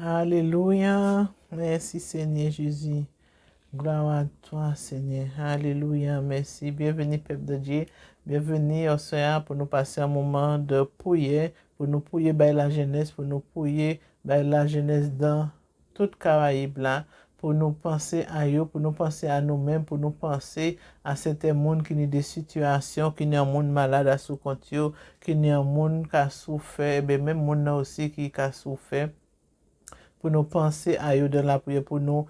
Alléluia. Merci Seigneur Jésus. Gloire à toi Seigneur. Alléluia. Merci. Bienvenue peuple de Dieu. Bienvenue au soir pour nous passer un moment de prière, pour nous prier par la jeunesse, pour nous prier par la jeunesse dans toute Caraïbe là, pour nous penser à eux, pour nous penser à nous-mêmes, pour nous penser à certains monde qui ont des situations, qui ont un monde malade à sous compte, qui ont un monde qui a souffert, et même monde aussi qui a souffert. Pour nous penser à eux dans la prière, pour nous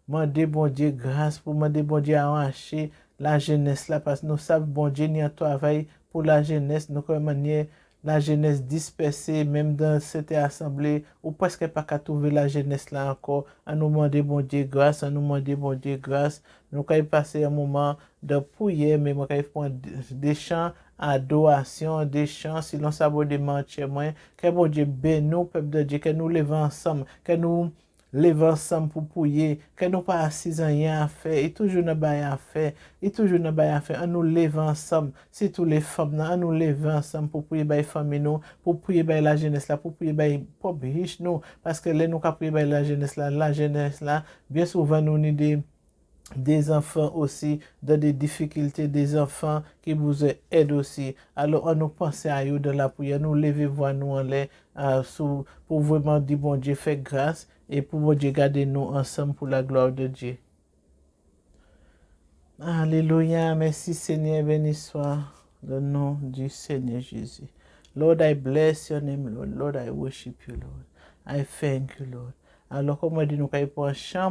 demander bon Dieu grâce, pour demander bon Dieu à arracher la jeunesse là, parce que nous savons bon Dieu n'y a travail pour la jeunesse, nous comment la jeunesse dispersée, même dans cette assemblée, ou presque pas qu'à trouver la jeunesse là encore, à nous demander bon Dieu grâce, à nous demander bon Dieu grâce, nous allons passer un moment de prière, mais nous allons prendre des chants, adoration, des chants, si l'on s'abonne chez moi, que bon Dieu bénisse nous, peuple de Dieu, que nous levons ensemble, que nous levons ensemble pour prier, que nous pas assis en rien à faire, et toujours ne pas à faire, et toujours ne pas à faire, nous levons ensemble, c'est tous les femmes, nous levons ensemble pour prier par les familles, nous, pour prier par la jeunesse là, pour prier par les pauvres riches, nous, parce que là, nous avons prié par la jeunesse là, bien souvent, nous avons des enfants aussi dans des difficultés, des enfants qui vous aident aussi. Alors, on nous pense à eux dans la prière, nous lever voir nous en l'air pour vraiment dire bon Dieu, fait grâce et pour bon Dieu garder nous ensemble pour la gloire de Dieu. Alléluia, merci Seigneur, béni soit le nom du Seigneur Jésus. Lord, I bless your name, Lord. Lord, I worship you, Lord. I thank you, Lord. Alors, comme on dit, nous avons un chant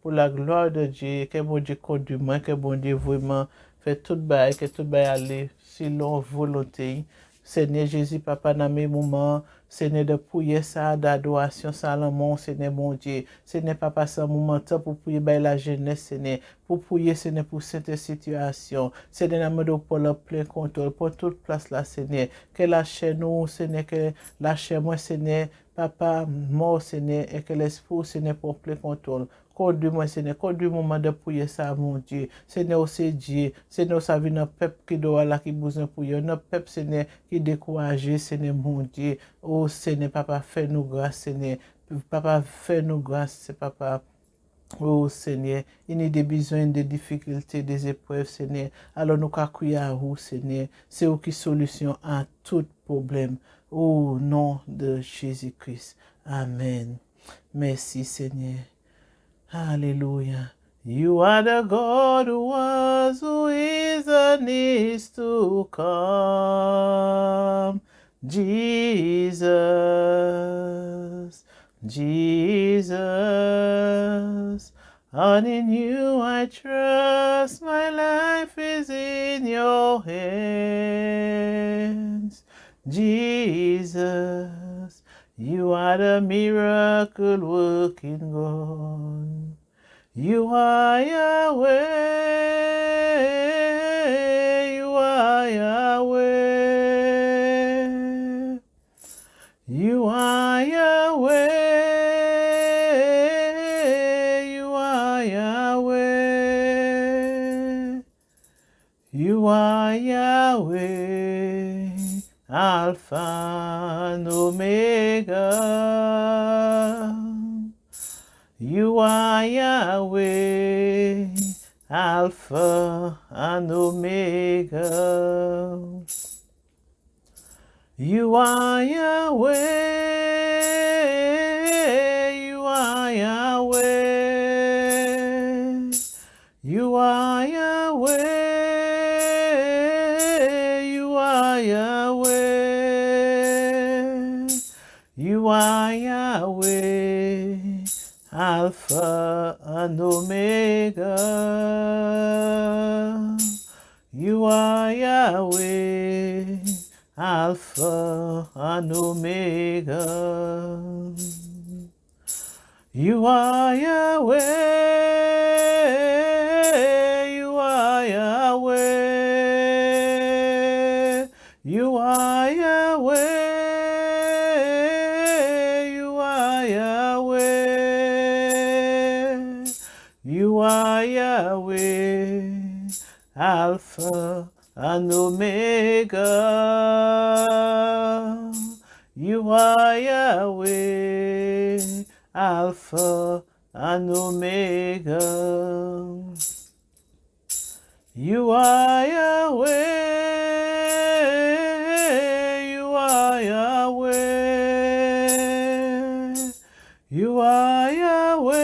pour la gloire de Dieu, que bon Dieu conduit moi, que bon Dieu vraiment fait tout bail, que tout bail aller selon volonté. Seigneur Jésus, Papa, dans mes moments, Seigneur, de prier ça, d'adoration, ça, l'amour, Seigneur, mon Dieu. Seigneur, Papa, c'est un moment pour prier by la jeunesse, Seigneur, pour prier, Seigneur, pour cette situation. Seigneur, nous pour le plein contrôle, pour toute place là, Seigneur. Que lâchez nous, Seigneur, que lâchez moi, Seigneur, Papa, mort, Seigneur, et que l'Esprit, Seigneur, pour plein contrôle. Conduis-moi, Seigneur, conduis-moi de prier ça, mon Dieu. Seigneur, c'est Dieu. Seigneur, ça vient notre peuple qui doit là, qui besoin de prier. Notre peuple, Seigneur, qui est découragé, Seigneur, mon Dieu. Oh, Seigneur, Papa, fais-nous grâce, Seigneur. Papa, fais-nous grâce, Papa. Oh Seigneur, il y a des besoins, des difficultés, des épreuves, Seigneur. Alors nous crions à vous, Seigneur. C'est vous qui solution à tout problème. Au nom de Jésus-Christ. Amen. Merci, Seigneur. Hallelujah. You are the God who was, who is, and is to come. Jesus, Jesus, and in you I trust, my life is in your hands. Jesus, you are the miracle working God. You are Yahweh, you are Yahweh. You are Yahweh, you are Yahweh. You are Yahweh, Alpha and Omega. You are Yahweh, Alpha and Omega. You are Yahweh, you are Yahweh. You are Yahweh, you are Yahweh. You are Yahweh, Alpha and Omega. You are Yahweh, Alpha and Omega. You are Yahweh, you are Yahweh. You are Yahweh, you are Yahweh. You are Yahweh, Alpha and Omega. You are Yahweh. Yahweh, Alpha and Omega. You are Yahweh, you are Yahweh, you are Yahweh,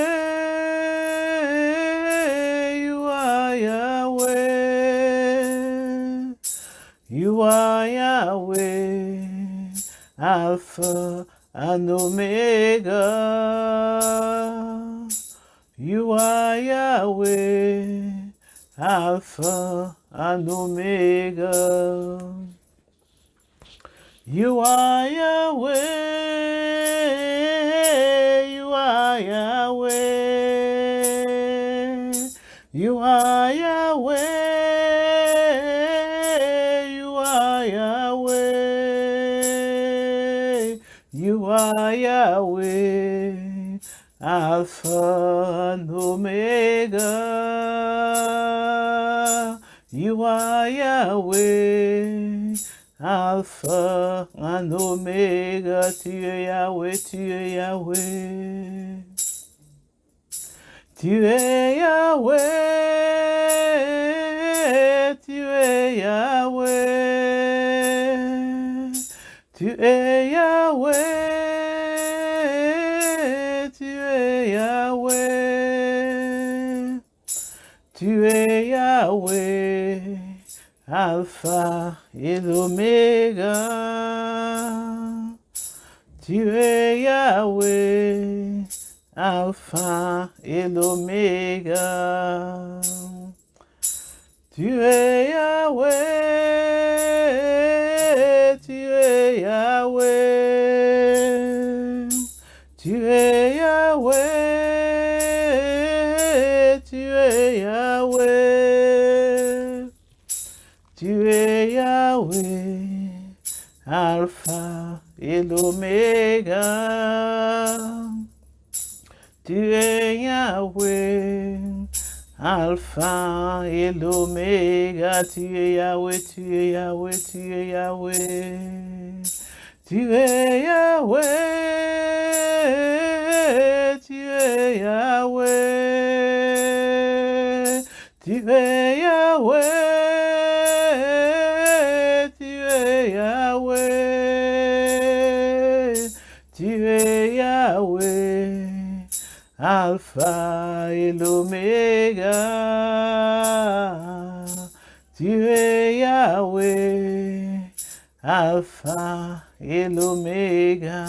you are Yahweh, you are Yahweh, Alpha and Omega. You are Yahweh, Alpha and Omega. You are Yahweh, you are Yahweh, you are Yahweh, you are Yahweh, you are Yahweh, Alpha and Omega. You are Yahweh, Alpha and Omega. Tu es Yahweh, tu es Yahweh. Tu es Yahweh, tu es Yahweh. Tu es Yahweh, tu es Yahweh. Tu es Yahweh, Alpha et l'Oméga. Tu es Yahweh, Alpha et l'Oméga. Tu es Yahweh, tu es Yahweh. Tu es Yahweh, tu es Yahweh. Tu es Yahweh, Alpha et l'Oméga. Tu es Yahweh, Alpha et l'Oméga. Tu es Yahweh, tu es Yahweh, tu es Yahweh. Tu es Yahweh, tu es Yahweh. Tu es Yahweh, tu es Yahweh. Tu es Yahweh, Alpha et l'Oméga. Tu es Yahweh, Alpha et l'Oméga.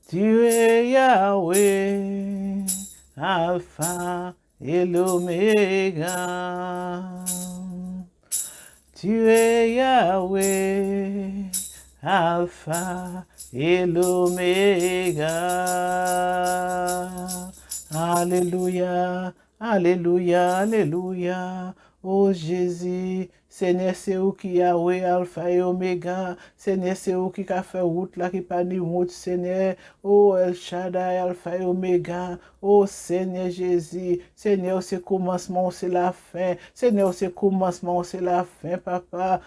Tu es Yahweh, Alpha et l'Oméga. Tu es Yahweh, Alpha et l'Oméga. Alléluia, Alléluia, Alléluia. Oh Jésus, Seigneur, c'est où qui Yahweh, Alpha et Oméga. Seigneur, c'est où qui a fait route là, qui pas ni route, Seigneur. Oh El Shaddai, Alpha et Oméga. Oh Seigneur Jésus, Seigneur, c'est commencement, c'est la fin. Seigneur, c'est commencement, c'est la fin, Papa.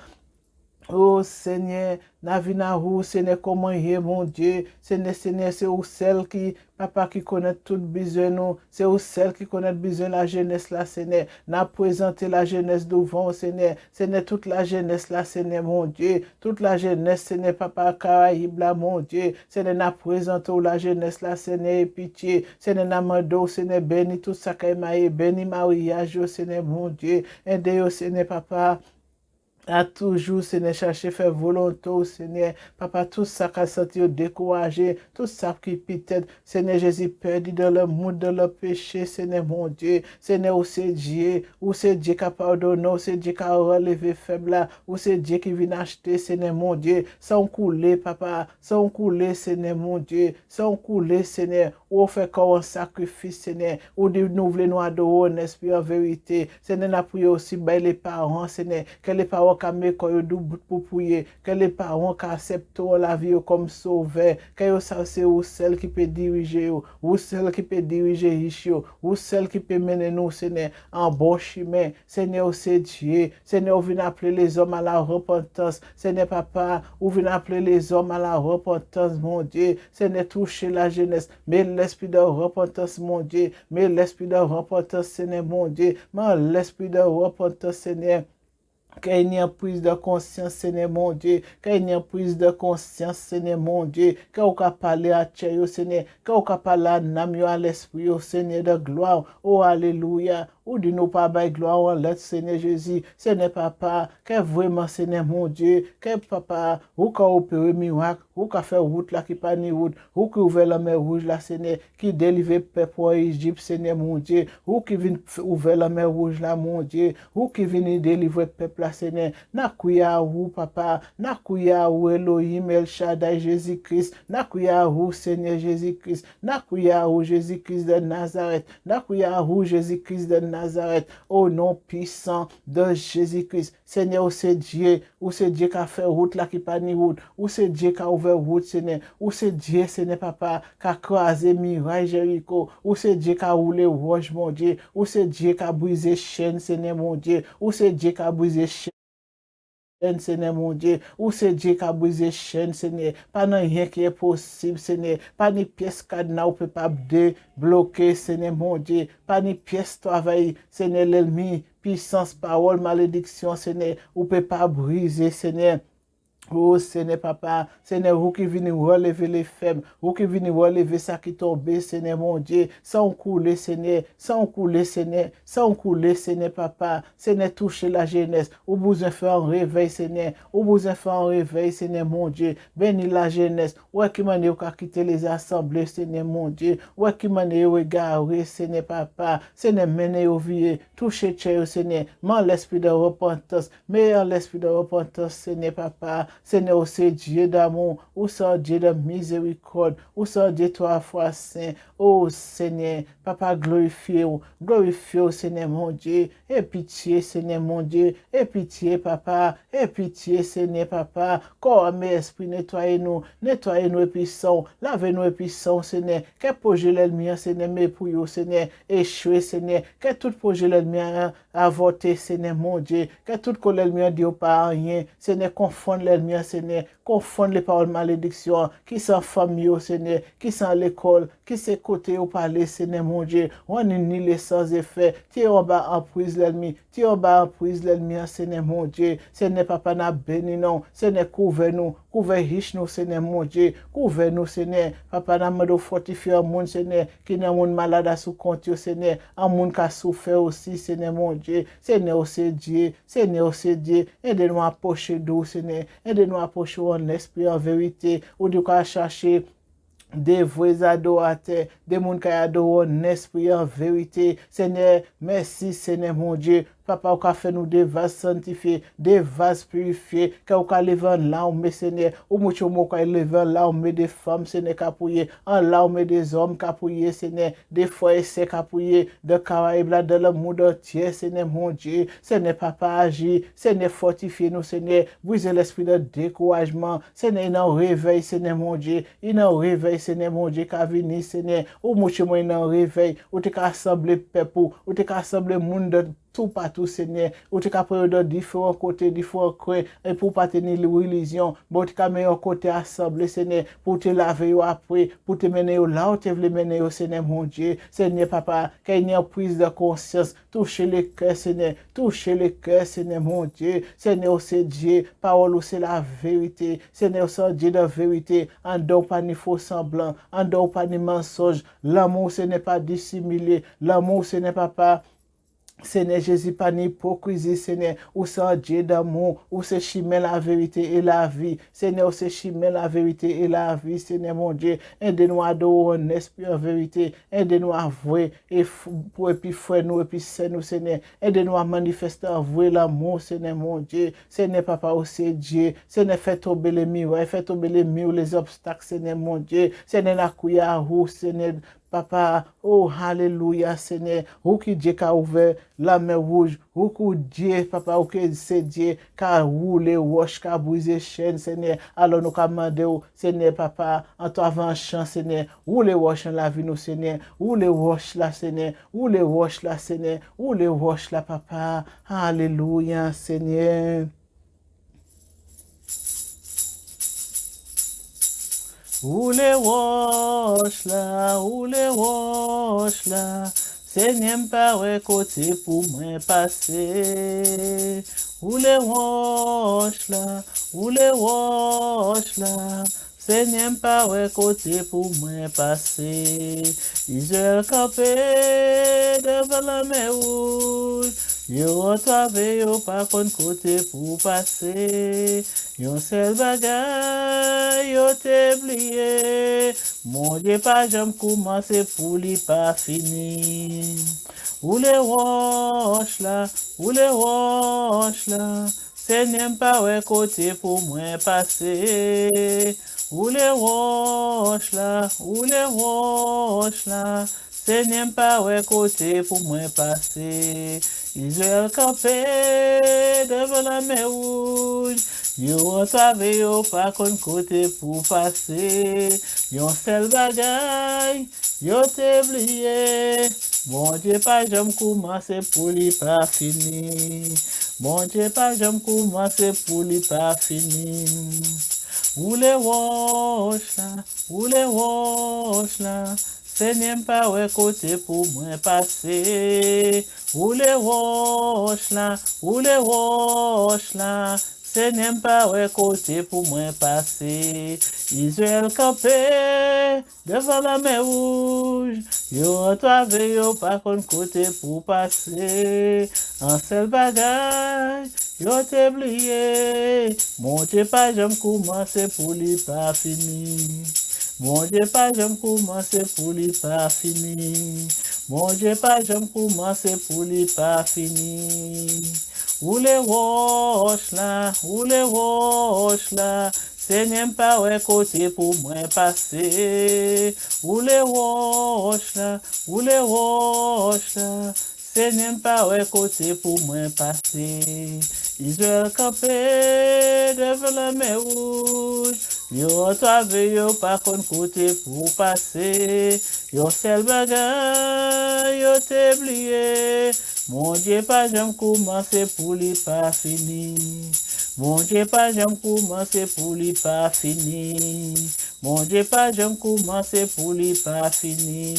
Oh Seigneur, Navinahou, Seigneur, comment il est, mon Dieu. Seigneur, c'est où celle qui, Papa, qui connaît tout besoin, nous. C'est où celle qui connaît besoin la jeunesse, là, Seigneur. N'a présenté la jeunesse devant, Seigneur. Seigneur, toute la jeunesse, là, Seigneur, mon Dieu. Toute la jeunesse, Seigneur, Papa, Caraïbe, là, mon Dieu. Seigneur, n'a présenté la jeunesse, là, Seigneur, et pitié. Seigneur, n'a mando, Seigneur, béni tout ça, béni mariage, Seigneur, mon Dieu. Aidez, Seigneur, Papa. À toujours, Seigneur, chercher faire volonté, Seigneur. Papa, tout ça qui a senti découragé, tout ça qui peut-être, Seigneur Jésus, perdu dans le monde, dans le péché, Seigneur, mon Dieu. Seigneur, où c'est Dieu qui a pardonné, où c'est Dieu qui a relevé faible là, où c'est Dieu qui vient acheter, Seigneur, mon Dieu. Sans couler, Papa, sans couler, Seigneur, mon Dieu. Sans couler, Seigneur. ou fait comme un sacrifice, Seigneur, ou de nous voulons nous adorer en esprit en vérité. Seigneur, nous prions aussi by les parents, Seigneur, que les parents qui mettent pour prier, que les parents qui acceptent la vie comme sauveur, que c'est ou celle qui peut diriger, ou celle qui peut diriger riche, ou celle qui peut mener nous, Seigneur, en bon chemin. Seigneur, c'est Dieu. Seigneur, viens appeler les hommes à la repentance. Seigneur, Papa, ou viens appeler les hommes à la repentance, mon Dieu. Seigneur, toucher la jeunesse. Mais l'esprit de repentance, mon Dieu. Mais l'esprit de repentance, Seigneur, mon Dieu. Mais l'esprit de repentance, Seigneur. Qu'il y ait une prise de conscience, Seigneur mon Dieu. Qu'il y ait une prise de conscience, Seigneur mon Dieu. Qu'il y ait parler à Dieu, Seigneur. Qu'il y ait parler à l'âme, à l'esprit, Seigneur de gloire. Oh, alléluia. Ou de nous pas bailler gloire en l'être, Seigneur Jésus. Seigneur Papa, que vraiment, Seigneur mon Dieu, que Papa, ou qu'a opéré miracle, ou qu'a fait route là qui pas ni route, ou qui ouvert la mer rouge là, Seigneur, qui délivre peuple en Égypte, Seigneur mon Dieu, ou qui vient ouvrir la mer rouge là, mon Dieu, ou qui vient délivrer peuple là, Seigneur. Nakouya ou Papa, nakouya ou Elohim, El Shaddai, Jésus-Christ, nakouya ou Seigneur Jésus-Christ, nakouya ou Jésus-Christ de Nazareth, nakouya ou Jésus-Christ de Nazareth, au nom puissant de Jésus-Christ. Seigneur, c'est Dieu, ou c'est Dieu qui a fait route là qui pas ni route, ou c'est Dieu qui a ouvert route, Seigneur, ou c'est Dieu, Seigneur Papa, qui a croisé miraille Jéricho, ou c'est Dieu qui a roulé roche, mon Dieu, ou c'est Dieu qui a brisé chaîne, Seigneur mon Dieu, ou c'est Dieu qui a brisé chaîne, Seigneur mon Dieu, ou c'est Dieu qui a brisé chaîne, Seigneur, pas de rien qui est possible, Seigneur, pas de pièce cadenas ou peut pas débloquer, Seigneur mon Dieu, pas de pièce travail, Seigneur l'ennemi, puissance, parole, malédiction, Seigneur, ou peut pas briser, Seigneur. Oh Seigneur Papa, Seigneur, vous qui venez relever les faibles, vous qui venez relever ça qui tombe, Seigneur mon Dieu, sans couler, Seigneur, sans couler, Seigneur, sans couler, Seigneur Papa, Seigneur, touchez la jeunesse, ou besoin faire un réveil, Seigneur, ou besoin faire un réveil, Seigneur mon Dieu, bénis la jeunesse, ouais qui m'a dit qu'à quitter les assemblées, Seigneur mon Dieu, ouais qui m'a dit regarder, Seigneur Papa, Seigneur, menez au vieux, touchez Seigneur, mais l'esprit de repentance, mais l'esprit de repentance, Seigneur Papa, Seigneur, c'est Dieu d'amour, ou c'est Dieu de miséricorde, ou c'est Dieu trois fois saint. Oh Seigneur, Papa, glorifiez-vous, Seigneur mon Dieu, et pitié, Seigneur mon Dieu, et pitié, Papa, et pitié, Seigneur Papa, corps, mes esprits, nettoyez-nous, et puissants, lavez-nous et puissants, Seigneur, que projet l'ennemi, Seigneur, mais pour vous, Seigneur, échoué, Seigneur, que tout projet l'ennemi a avorté, Seigneur mon Dieu, que tout que l'ennemi a dit pas rien, Seigneur, confondre l'ennemi, Seigneur, confondre les paroles malédiction, qui sont famille, Seigneur, qui sont à l'école, qui sont côté au palais, Seigneur mon Dieu, on ni les sans effet, tu en bas en prise l'ennemi, tu en bas en prise l'ennemi, Seigneur mon Dieu, Seigneur Papa n'a béni non, Seigneur couvre-nous, couvre riche nous, Seigneur mon Dieu, couvre-nous, Seigneur, Papa n'a pas de fortifier un monde, Seigneur, qui n'a monde malade à sous compte, Seigneur, un monde qui a souffert aussi, Seigneur mon Dieu, Seigneur c'est Dieu, Seigneur c'est Dieu, aidez-nous à approcher d'où, Seigneur, aidez-nous à approcher en esprit, en vérité, ou du cas chercher des vrais adorateurs, des gens qui adorent en esprit, en vérité. Seigneur, merci, Seigneur mon Dieu. Papa, vous avez fait nous des vases sanctifiés, des vases purifiés, que vous avez levé en larmes, Seigneur, ou mucho mo ka levé en larmes des femmes, Seigneur, qui prié, en larmes des hommes qui prié, Seigneur, des frères qui prié, de Caraïbes, de le monde entier, Seigneur, mon Dieu, Seigneur, Papa, agis, Seigneur, fortifiez nous, Seigneur, brisez l'esprit de découragement, Seigneur, il en réveil, Seigneur, mon Dieu, il en réveil, Seigneur, mon Dieu, qui a venu, Seigneur, ou mucho mo il en réveil, ou te ka assemblé peuple, ou te ka assemblé monde de tout partout, Seigneur, ou tu as pris de différents côtés, différents coins, et pour pas tenir la religion, mais tu as mis un côté assemblé, Seigneur, pour te laver après, pour te mener là où tu veux mener, Seigneur, mon Dieu, Seigneur, Papa, qu'il y ait une prise de conscience, touchez les cœurs, Seigneur, touchez les cœurs, Seigneur, mon Dieu, Seigneur, c'est Dieu, parole, c'est la vérité, Seigneur, c'est Dieu de vérité, en dehors pas ni faux semblant, en dehors pas ni mensonge, l'amour, ce n'est pas dissimulé, l'amour, ce n'est pas Seigneur Jésus, pas d'hypocrisie, Seigneur, ou c'est Dieu d'amour, ou c'est chemin la vérité et la vie. Seigneur, c'est chemin la vérité et la vie, Seigneur mon Dieu. Aide-nous à adorer en esprit en vérité. Aide-nous à voir et puis frère nous et puis c'est nous, Seigneur. Aide-nous à manifester en vrai l'amour, Seigneur mon Dieu. Seigneur Papa, oh c'est Dieu. Seigneur, fais tomber les murs, fais tomber les murs, les obstacles, Seigneur mon Dieu. Seigneur, la couille à vous, Seigneur. papa, oh, alléluia, Seigneur, ou qui Dieu qui a ouvert la mer rouge, ou que Dieu, papa, ou que c'est Dieu qui a roulé roche, qui a brisé chaîne, Seigneur, alors nous commandons, Seigneur, papa, en toi avant chant, Seigneur, ou les roches dans la vie, nous, Seigneur, ou les roches là, Seigneur, ou les roches là, Seigneur, ou les roches là, papa, alléluia, Seigneur. Ou les roches là, Seigneur pas ouais côté pour moi passer. Ou les roches là, Seigneur pas ouais côté pour moi passer. Israël campé devant la mer rouge, yo retrouvé yo pas kon côté pour passer. Yon seul bagay yo te oublié, mon Dieu pas jamais commencé pour lui pas fini. Ou les roches là, Seigneur pas ouais côté pour moi passer. Ou les roches là, Seigneur pas ouais côté pour moi passer. Israël campé devant la mer rouge, yo retrouvé yo pas kon côté pour passer. Yon seul bagay yo te oublié, mon Dieu pas jamais commencé pour lui pas fini. Mon Dieu pas jamais commencé pour lui pas fini. Ou les roches là, Seigneur pas ouais côté pour moi passer. Ou les roches là, Seigneur pas ouais côté pour moi passer. Israël campé devant la mer rouge, yo retrouvé yo pas kon côté pour passer. Un seul bagay yo te oublié, mon Dieu pas jamais commencé pour lui pas fini. Mon Dieu pas jamais commencé pour lui pas fini. Mon Dieu pas jamais commencé pour lui pas fini. Ou les roches là, Seigneur pas ouais côté pour moi passer. Ou les roches là, Seigneur pas ouais côté pour moi passer. Israël campé devant la mer rouge, yo retrouvé yo pas kon côté pour passer. Yo seul bagay yo te oublié, mon Dieu pas jamais commencé pour lui pas fini. Mon Dieu pas jamais commencé pour lui pas fini. Mon Dieu pas jamais commencé pour lui pas fini.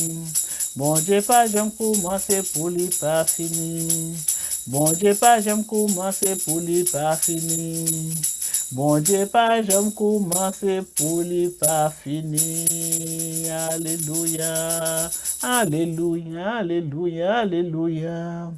Mon Dieu pas jamais commencé pour lui pas fini. Mon Dieu pas jamais commencé pour lui pas fini. Mon Dieu pas jamais commencé pour lui pas fini. Alléluia, alléluia, alléluia, alléluia.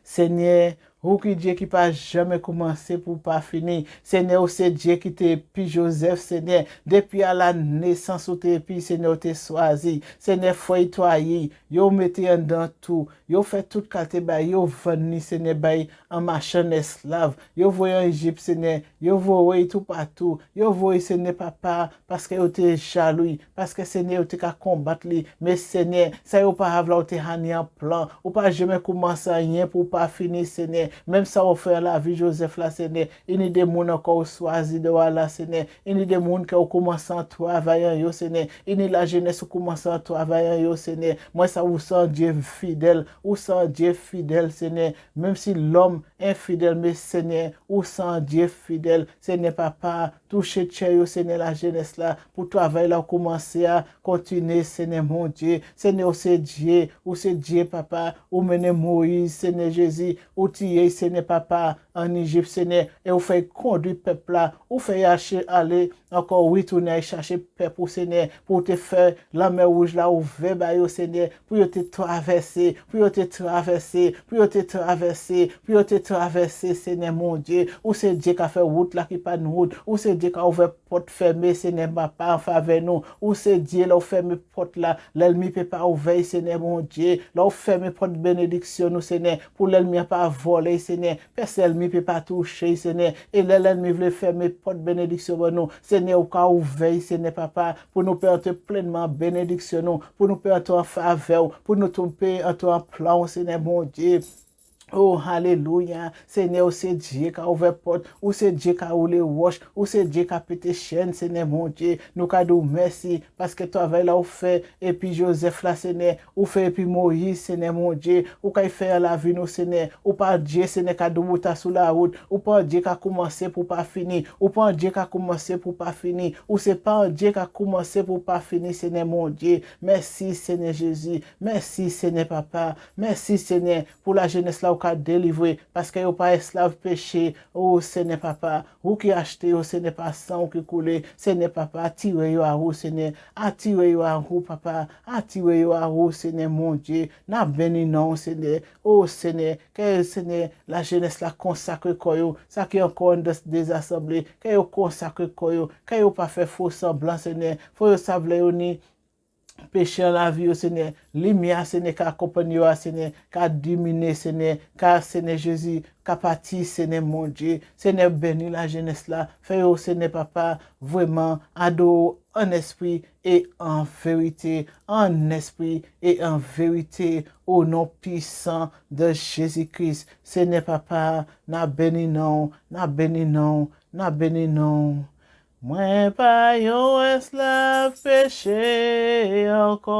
Seigneur, ou qui Dieu qui pas jamais commencé pour pas finir. Seigneur, c'est Dieu qui t'es puis Joseph, Seigneur. Depuis à la naissance ou t'es puis, Seigneur, t'es choisi. Seigneur, foi toi, yo mettez en dans tout. Yo fait tout qualité ba, yo venu, Seigneur, bay en machin esclave. Yo voyé en Égypte, Seigneur. Yo voyé tout partout. Yo voyé, Seigneur, papa, parce que yo t'es jaloux. Parce que, Seigneur, yo t'es qu'à combattre li. Mais, Seigneur, ça yo pas avoir là, t'es hani en plan. Ou pas jamais commencer rien pour pas finir, Seigneur. Même ça, on fait la vie, Joseph, là, Seigneur. Il y a des gens encore choisi de voir là, Seigneur. Il y a des gens qui ont commencé à travailler, yo, Seigneur. Il y a la jeunesse qui commence à travailler, yo, Seigneur. Moi, ça, vous sent Dieu fidèle. Ou sent Dieu fidèle, Seigneur. Même si l'homme est infidèle, mais Seigneur, ou sent Dieu fidèle. Seigneur, papa, touchez yo, Seigneur, la jeunesse là. Pour travailler là, commencer à continuer, Seigneur, mon Dieu. Seigneur, c'est Dieu, papa. Ou mener Moïse, Seigneur Jésus. Ou tirer, Seigneur, papa, en Égypte, Seigneur. Et vous faites conduire peuple là. Vous faites aller encore retourner chercher peuple, Seigneur, pour te faire la mer rouge là, ouvert, Seigneur, pour te traverser, Seigneur, mon Dieu. Ou c'est Dieu qui a fait route là, qui pas de route. Ou c'est Dieu qui a ouvert porte fermée, Seigneur, papa, en faveur nous. Ou c'est Dieu là, ferme porte là, l'ennemi peut pas ouvrir, Seigneur, mon Dieu. Là, ferme porte bénédiction, nous, Seigneur, pour l'ennemi pas voler, veille, Seigneur. Personne l'ennemi peut pas toucher, Seigneur. Et l'ennemi veut fermer porte bénédiction pour nous. Seigneur, au cas où veille, Seigneur, papa, pour nous permettre pleinement bénédiction, nous, pour nous permettre en faveur, pour nous tomber en ton plan, Seigneur, mon Dieu. Oh, alléluia. Seigneur, c'est Dieu qui a ouvert porte, ou c'est Dieu qui a roulé roche, ou c'est Dieu qui a pété chaîne, Seigneur, mon Dieu. Nous cadeau merci, parce que toi, là, ou fait, et puis Joseph, là, Seigneur, ou fait, et puis Moïse, Seigneur, mon Dieu, ou qui fait la vie, nous, Seigneur, ou pas Dieu, Seigneur, qui a doué sous la route, ou pas Dieu qui a commencé pour pas finir, ou pas Dieu qui a commencé pour pas finir, ou c'est pas Dieu qui a commencé pour pas finir, Seigneur, mon Dieu. Merci, Seigneur Jésus. Merci, Seigneur, Papa. Merci, Seigneur, pour la jeunesse là, qu'a délivré parce que vous pas esclave péché. Oh Seigneur papa, vous qui achetez, oh Seigneur pas sang qui coule, Seigneur papa, attirez à vous Seigneur, attirez à vous papa, attirez à vous Seigneur mon Dieu, n'a béni non Seigneur. Oh Seigneur, que Seigneur la jeunesse la consacre koyo, ça qui est encore des assemblées, que vous consacre koyo, que vous pas fait faux semblant Seigneur, faut savoir ni péché en la vie au Seigneur, lumière Seigneur qui accompagne au Seigneur, qui a diminué Seigneur, car Seigneur Jésus, qui a parti Seigneur mon Dieu, Seigneur bénis la jeunesse là, fais au Seigneur papa, vraiment, ado en esprit et en vérité, en esprit et en vérité, au nom puissant de Jésus-Christ, Seigneur papa, n'a béni non, n'a béni non, n'a béni non. Moi pas yo esclave péché encore,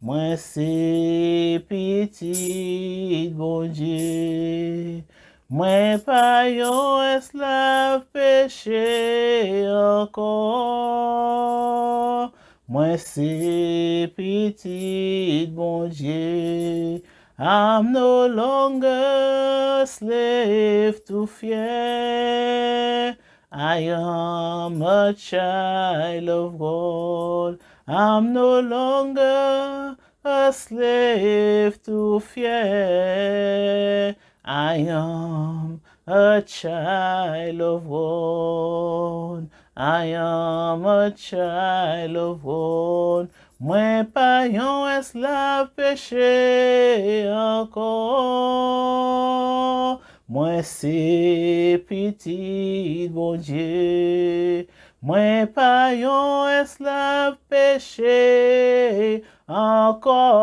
moi c'est petit bon Dieu. Moi pas yo esclave péché encore, moi c'est petit bon Dieu. I'm no longer slave to fear. I am a child of God. I'm no longer a slave to fear. I am a child of God. I am a child of God. Moi pas yon esclave péché encore. Moi c'est petit bon Dieu. Moi pas yon esclave péché encore.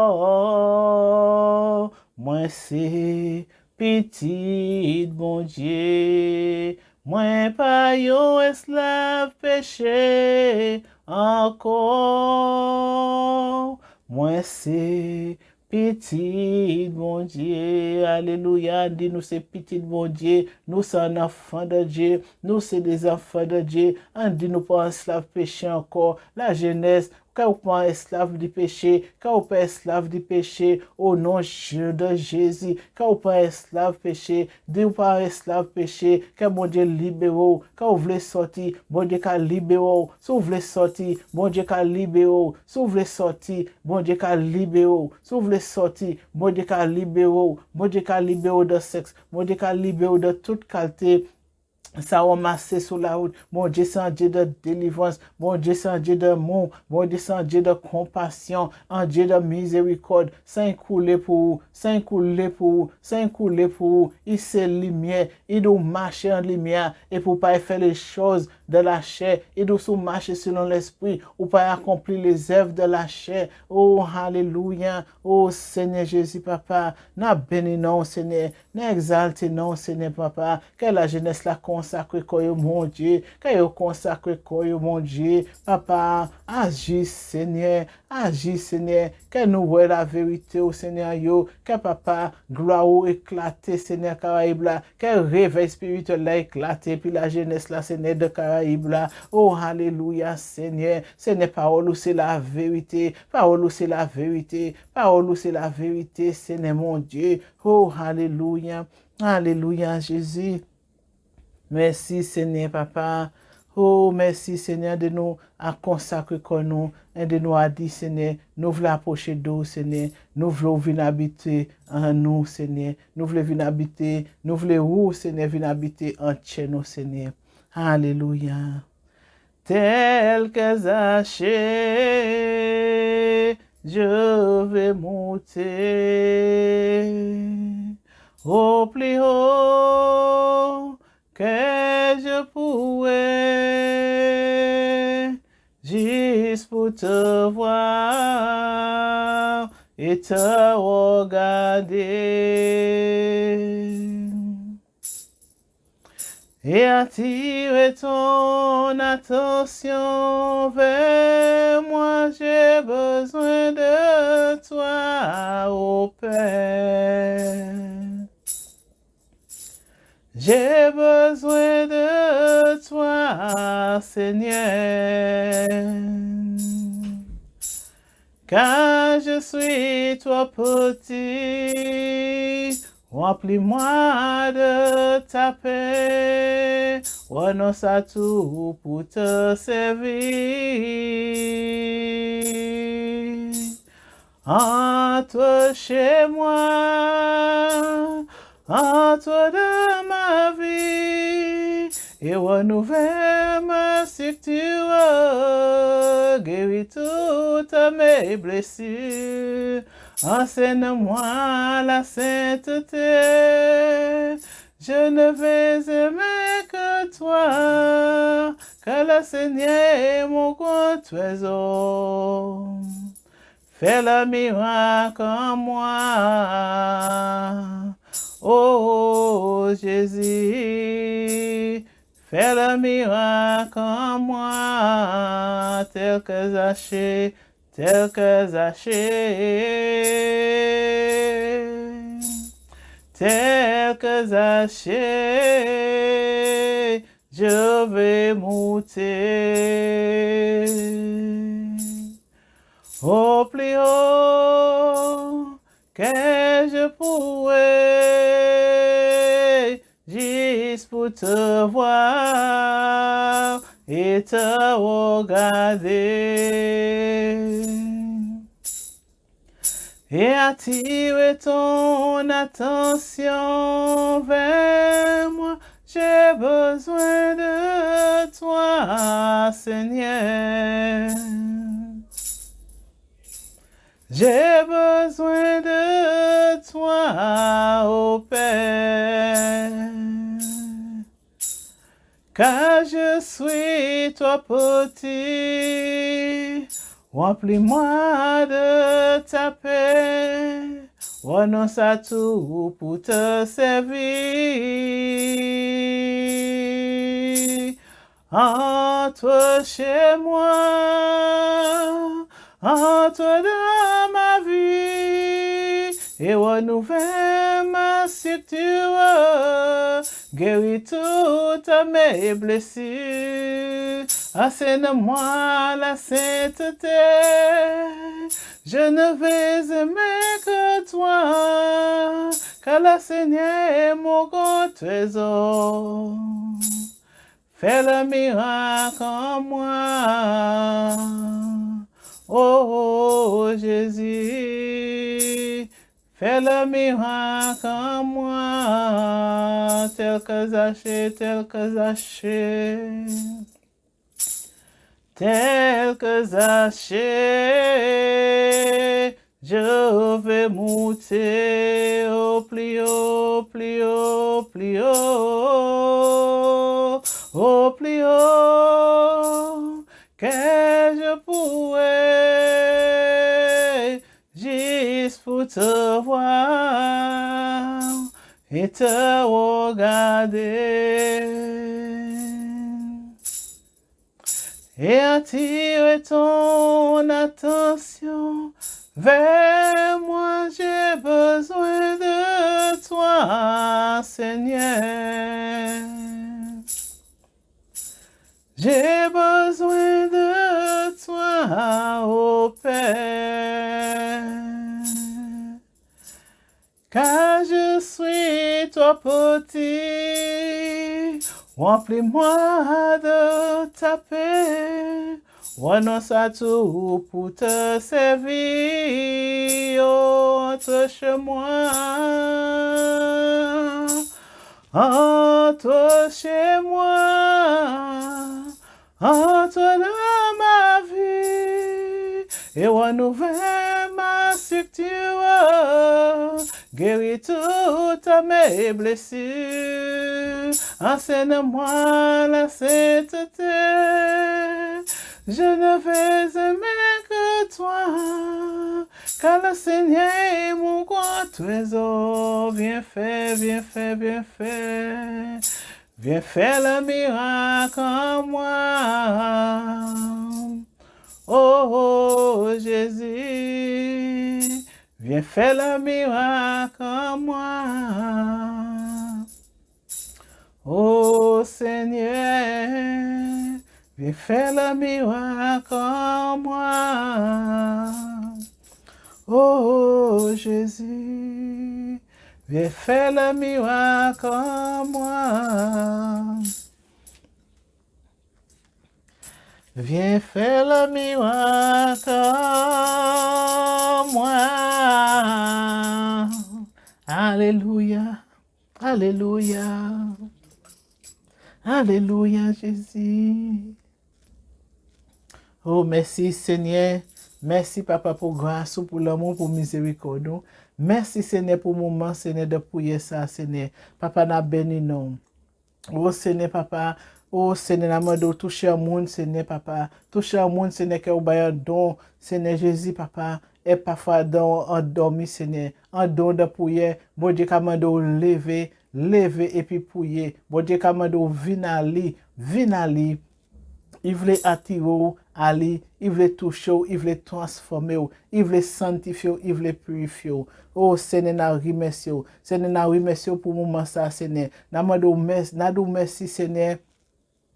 Moi c'est petit bon Dieu. Moi pas yon esclave péché encore. Moi c'est petit bon Dieu. Alléluia. Dis-nous c'est petit bon Dieu. Nous sommes enfants de Dieu. Nous sommes des enfants de Dieu. On dit nous pas esclave péché encore. La jeunesse. Quand vous pas esclave du péché, quand vous pas esclave du péché, au nom de Jésus, quand vous pas esclave péché, Dieu pas esclave péché, que mon Dieu libère, quand vous voulez sortir, bon Dieu qu'a libéré, si vous voulez sortir, bon Dieu qu'a libéré, si vous voulez sortir, bon Dieu qu'a libéré, si vous voulez sortir, bon Dieu qu'a libéré, bon Dieu qu'a libéré de sexe, bon Dieu qu'a libéré de toute qualité. Ça ramassé sur la route. Mon Dieu, c'est un Dieu de délivrance. Mon Dieu, c'est un Dieu d'amour. Mon Dieu, c'est un Dieu de compassion. Un Dieu de miséricorde. Saint coulé pour vous. Saint coulé pour vous. Saint coulé pour vous. Il c'est lumière. Il doit marcher en lumière. Et pour pas faire les choses de la chair. Il doit marcher selon l'esprit. Ou pas accomplir les œuvres de la chair. Oh, alléluia. Oh, Seigneur Jésus, papa. N'a béni non, Seigneur. N'a exalté non, Seigneur, papa. Que la jeunesse la consacre koyo mon Dieu, que yo consacre koyo mon Dieu, papa, agis Seigneur, que nous voyons la vérité au Seigneur yo, que papa, gloire ou éclater Seigneur Caraïbe là, que réveil spirituel là éclater, puis la jeunesse là Seigneur de Caraïbe là, oh alléluia Seigneur, Seigneur parole ou c'est la vérité, parole ou c'est la vérité, parole ou c'est la vérité Seigneur mon Dieu, oh alléluia, alléluia Jésus. Merci Seigneur Papa. Oh, merci Seigneur de nous à consacrer comme nous et de nous à dire Seigneur, nous voulons approcher d'eau Seigneur, nous voulons venir habiter en nous Seigneur, nous voulons venir habiter, nous voulons où Seigneur venir habiter en nous Seigneur. Alléluia. Tel que Zachée, je vais monter au plus haut que je pourrais, juste pour te voir et te regarder. Et attirer ton attention vers moi, j'ai besoin de toi, ô Père. J'ai besoin de toi, Seigneur, car je suis trop petit. Remplis-moi de ta paix, renonce à tout pour te servir. Entre chez moi, entre dans ma vie, et renouvelle ma structure, guéris toutes mes blessures. Enseigne-moi la sainteté, je ne vais aimer que toi, car le Seigneur est mon grand trésor. Fais le miracle en moi, oh Jésus. Fais le miracle en moi, tel que Zachée, tel que Zachée, tel que Zachée, je vais monter au plus haut que je pourrais, juste pour te voir et te regarder. Et attirer ton attention vers moi, j'ai besoin de toi, Seigneur. J'ai besoin de toi, ô Père, car je suis trop petit. Remplis-moi de ta paix, renonce à tout pour te servir. Entre chez moi, entre dans ma vie, et renouvelle ma structure, guéris toutes mes blessures. Enseigne-moi la sainteté, je ne vais aimer que toi, car le Seigneur est mon grand trésor. Fais le miracle en moi, oh Jésus. Fais le miracle en moi, tel que Zachée, tel que Zachée. Tel que Zachée, je vais monter au plus haut, plus haut, plus haut, au plus haut que je pourrais, juste pour te voir et te regarder. Et attirer ton attention vers moi, j'ai besoin de toi, Seigneur. J'ai besoin de toi, ô Père, car je suis trop petit. Remplis-moi de ta paix, renonce à tout pour te servir. Entre chez moi, entre chez moi, entre dans ma vie, et renouvelle ma structure, guéris toutes mes blessures, enseigne-moi la sainteté, je ne vais aimer que toi, car le Seigneur est mon grand trésor. Viens faire, viens faire, viens faire, viens faire le miracle en moi. Oh, oh Jésus, viens faire le miracle en moi. Oh Seigneur, viens faire le miracle en moi. Oh Jésus, viens faire le miracle en moi. Viens faire le miracle en moi. Alléluia, alléluia, alléluia Jésus. Oh, merci Seigneur. Merci Papa pour grâce, pour l'amour, pour miséricorde. Merci Seigneur pour le moment, Seigneur, de prier ça, Seigneur. Papa, n'a béni nous. Oh Seigneur, Papa. Oh Seigneur, nous demandons toucher un monde, Seigneur, Papa. Toucher un monde, Seigneur, qui a un don, Seigneur Jésus, Papa. Et parfois, dans un dormi, Seigneur. Un don de prière. Bon Dieu, qui a lever, lever et puis prier. Bon Dieu, qui a venir il veut attirer Ali, il veut toucher, il veut transformer, il veut sanctifier, il veut purifier. Oh Seigneur, nous remercions. Seigneur, nous remercions pour le moment ça, Seigneur. Nous merci, Seigneur.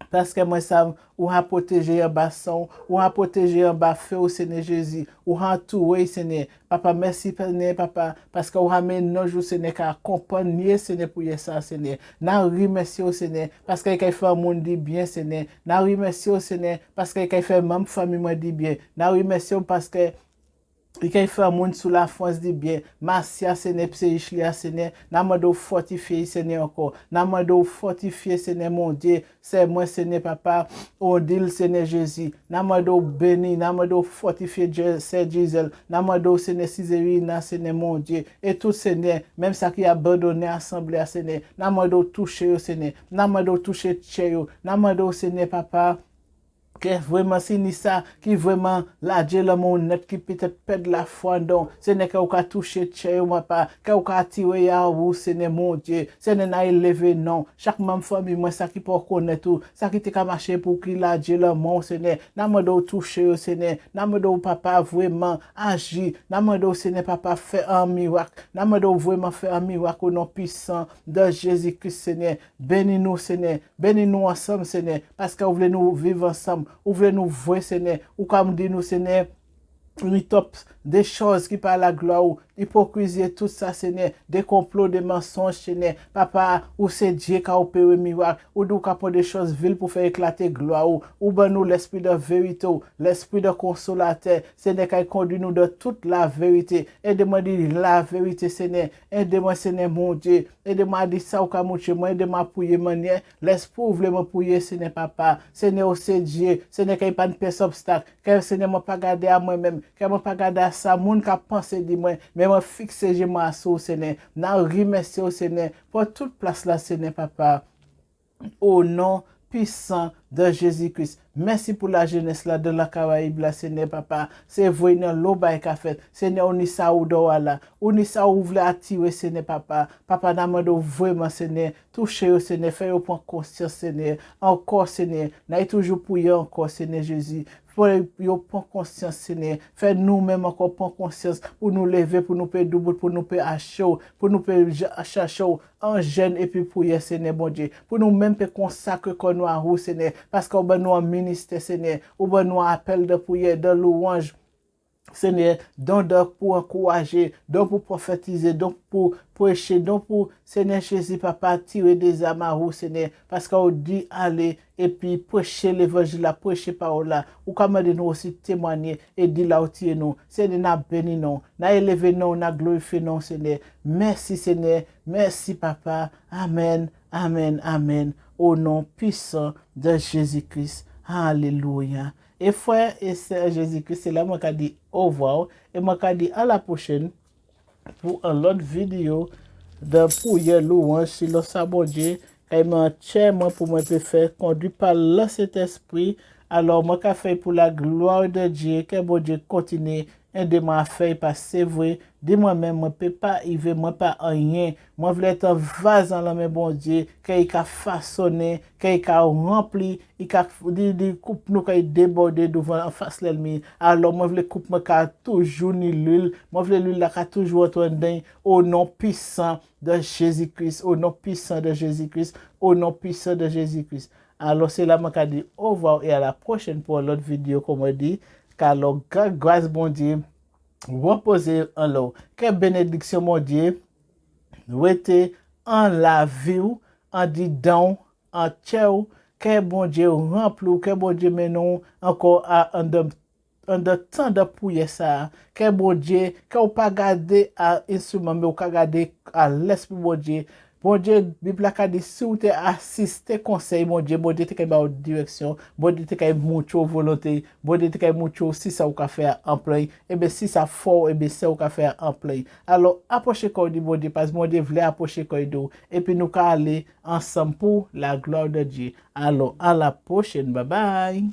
Parce que moi, ça, ou a protégé un basson, ou a protégé un bas feu au Seigneur Jésus, ou a entouré, Seigneur. Papa, merci, Seigneur, Papa, parce que vous avez nos jours, Seigneur, qui accompagné, Seigneur, pour ça, Seigneur. Nous remercions, Seigneur, parce qu'il a fait un monde dit bien, Seigneur. Nous remercions, Seigneur, parce qu'il a fait même famille, moi, dit bien. Nous remercions parce que il a fait un monde sous la force du bien. Merci, Seigneur, Pseishlia, Seigneur. Namado fortifié, Seigneur, encore. Namado fortifié, Seigneur, mon Dieu. C'est moi, Seigneur, Papa. On dit, Seigneur Jésus. Namado béni, Namado fortifié, c'est Gisèle. Namado, Seigneur, Césarina, Seigneur, mon Dieu. Et tout, Seigneur, même ça qui a abandonné l'assemblée, Seigneur. Namado touché, Seigneur. Namado touché, Tchéo. Namado, Seigneur, Papa. Que vraiment c'est ça qui vraiment la Dieu le monde net qui peut-être perdre la foi donc ce n'est qu'au cas toucher chez moi pas qu'au cas tirer à vous ce n'est mon Dieu ce n'est pas élevé non chaque membre famille moi ça qui pour connaître tout ça qui te ka marcher pour qu'il la Dieu le monde ce n'est n'a me do toucher ce n'est n'a me do papa vraiment agir n'a me do ce n'est papa faire un miracle n'a me do vraiment faire un miracle au nom puissant de Jésus-Christ Seigneur bénis-nous Seigneur bénis-nous ensemble Seigneur parce que vous voulez nous vivre ensemble ou voulez nous voir, Seigneur, ou comme dit nous, Seigneur, nous top des choses qui parlent la gloire, l'hypocrisie, tout ça, Seigneur, des complots, des mensonges, Seigneur. Papa, ou c'est Dieu qui a opéré le miracle, ou nous capons des choses viles pour faire éclater gloire, ou ben nous l'esprit de vérité, l'esprit de consolateur, Seigneur, qui conduit nous de toute la vérité. Aide-moi à dire la vérité, Seigneur. Aide-moi, Seigneur, mon Dieu. Aide-moi à dire ça au cas chez moi. Aide-moi à prier, manière. L'esprit voulait me prier, Seigneur, Papa. Seigneur, c'est Dieu. Seigneur, qui n'a pas de pièce obstacle. Que Seigneur, m'a pas gardé à moi-même. Que m'a pas gardé à ça. Moun qui a pensé de moi. Mais m'a fixé, je m'en sous, Seigneur. N'a remercié au Seigneur pour toute place là, Seigneur, Papa. Au nom puissant de Jésus-Christ. Merci pour la jeunesse là de la Caraïbe là, Seigneur Papa. C'est vous dans l'oba qu'a fait. Seigneur, on y ça ou doit là. On y ça ou voulait attirer, Seigneur Papa. Papa, n'amène vraiment, Seigneur. Touchez au Seigneur. Faites-vous prendre conscience, Seigneur. Encore, Seigneur. N'ayez toujours prié encore, Seigneur Jésus. Pour nous prendre conscience, Seigneur. Faites nous-mêmes encore prendre conscience pour nous lever, pour nous payer double, pour nous payer à chaud, pour nous payer à chaud, en jeûne et puis prier, Seigneur, bon Dieu. Pour nous-mêmes consacrer comme nous à vous, Seigneur. Parce qu'on va nous en ministère, Seigneur. On va nous appel de prière, de louange. Seigneur, donc pour encourager, donc pour prophétiser, donc pour prêcher, donc pour, Seigneur Jésus, Papa, tirer des âmes à vous, Seigneur, parce qu'on dit aller et puis prêcher l'évangile, là, prêcher parole là, ou comme nous aussi témoigner et dire là où tu es nous, Seigneur, n'a béni nous, n'a élevé nous, n'a glorifié nous, Seigneur. Merci, Seigneur, merci, Papa. Amen, amen, amen, au nom puissant de Jésus-Christ. Alléluia. Et frère et sœur Jésus-Christ, c'est là que je dis au revoir et je dis à la prochaine pour une autre vidéo de prière louange si le bon Dieu quand m'a moi pour moi peut faire conduit par le Saint-Esprit alors moi qu'a fait pour la gloire de Dieu que bon Dieu continue aider moi à faire parce que c'est vrai de moi-même moi peux pas arriver moi pas rien moi voulais être un vase dans la main bon Dieu qu'il a façonné qu'il a rempli il a coupe nous qu'il débordé devant en face l'ennemi alors moi voulais coupe moi qu'a toujours ni l'huile moi voulais l'huile là qu'a toujours autour au nom puissant de Jésus-Christ au nom puissant de Jésus-Christ au nom puissant de Jésus-Christ alors c'est là que je dis au revoir et à la prochaine pour l'autre vidéo comme on dit car alors grâce bon Dieu reposer en l'eau que bénédiction mon Dieu rete en la vie en dedans en tchèou que bon Dieu remplit que bon Dieu menon encore à en de temps de prière ça que bon Dieu que ou pas garder à instrument mais ou pas garder à l'esprit bon Dieu Bible a dit si ou te assister conseil bon Dieu te ba direction bon Dieu te mucho volonté bon Dieu te mucho si ça ou ka faire en plein et ben si ça fort et ben ça ou ka faire en plein alors approcher quoi du bon Dieu parce que bon Dieu voulait approcher quoi et puis nous ka aller ensemble pour la gloire de Dieu alors à la prochaine bye bye